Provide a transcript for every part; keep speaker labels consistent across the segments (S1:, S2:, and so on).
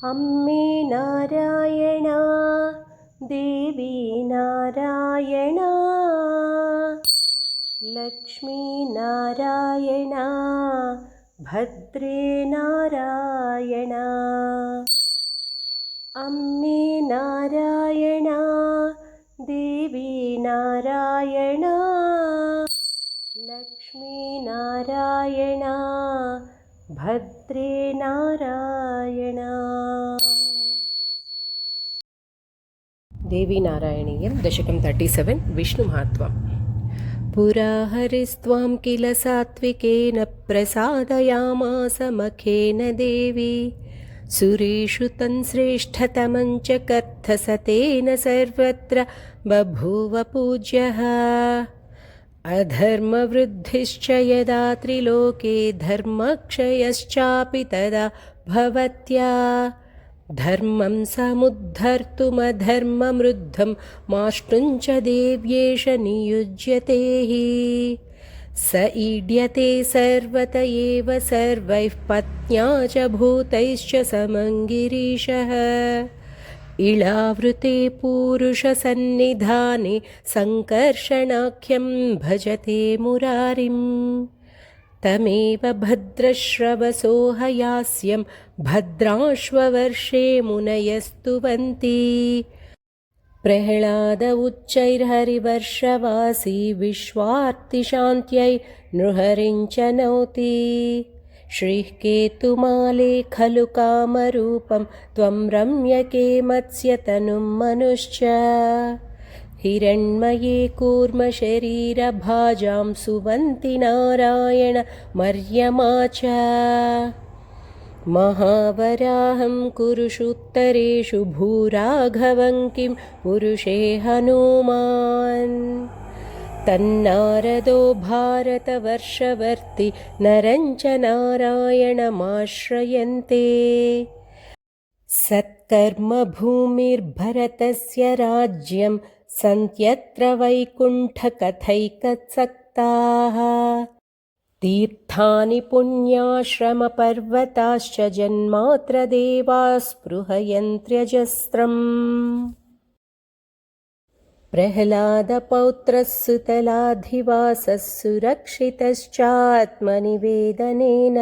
S1: अम्मे नारायणा देवी नारायणा लक्ष्मी नारायणा भद्रे नारायणा अम्मे नारायणा देवी नारायणा लक्ष्मी नारायणा भद्रे नारायणा। देवी नारायणीयं दशकं 37 विष्णुमहात्म्यम्। पुरा हरिस्त्वां किल सात्विकेन प्रसादयामास मखेन देवी सुरेषु तन्श्रेष्ठतमं च कर्थसतेन सर्वत्र बभूव पूज्यः। अधर्मवृद्धिश्च यदा त्रिलोके धर्मक्षयश्चापि तदा भवत्या धर्मं समुद्धर्तुमधर्ममृद्धं माष्टुं च देव्येष नियुज्यते हि स ईड्यते सर्वत एव सर्वैः पत्न्या च भूतैश्च समङ्गिरीशः इळावृते पूरुषसन्निधाने सङ्कर्षणाख्यं भजते मुरारिं तमेव भद्रश्रवसो हयास्यं भद्राश्ववर्षे मुनयस्तुवन्ति प्रह्लाद उच्चैर्हरिवर्षवासी विश्वार्तिशान्त्यै नृहरिं च नौति श्रीः केतुमाले खलु कामरूपं त्वं रम्यके मत्स्यतनुं मनुश्च हिरण्मये कूर्मशरीरभाजां सुवन्ति नारायण मर्यमा च महावराहं कुरुषुत्तरेषु भूराघवं किं पुरुषे हनुमान् तन्नारदो भारतवर्षवर्ति नरं च नारायणमाश्रयन्ते सत्कर्मभूमिर्भरतस्य राज्यं सन्त्यत्र वैकुण्ठकथैकसक्ताः तीर्थानि पुण्याश्रमपर्वताश्च जन्मात्र देवाः स्पृहयन्त्यजस्रम् प्रह्लादपौत्रः सुतलाधिवासः सुरक्षितश्चात्मनिवेदनेन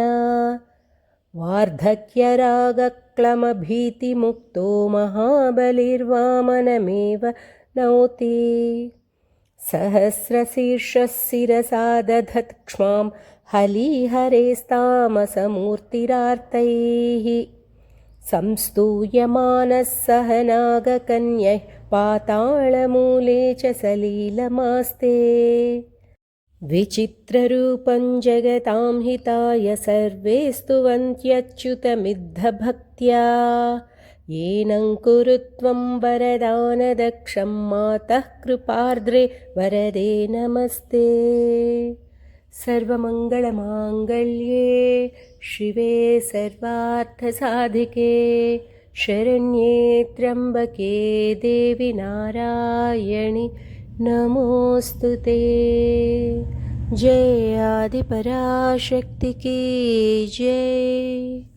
S1: वार्धक्यरागक्लमभीतिमुक्तो महाबलिर्वामनमेव नौति सहस्रशीर्षः शिरसा दधत्क्ष्मां हलीहरेस्तामसमूर्तिरार्तैः संस्तूयमानः सह नागकन्यैः पातालमूले च सलीलमास्ते विचित्ररूपं जगतां हिताय सर्वे स्तुवन्त्यच्युतमिद्धभक्त्या येनं कुरु त्वं वरदानदक्षं मातः कृपार्द्रे वरदे नमस्ते। सर्वमङ्गलमाङ्गल्ये शिवे सर्वार्थसाधिके शरण्ये त्र्यम्बके देवि नारायणि नमोऽस्तुते। जय आदिपराशक्ति की जय।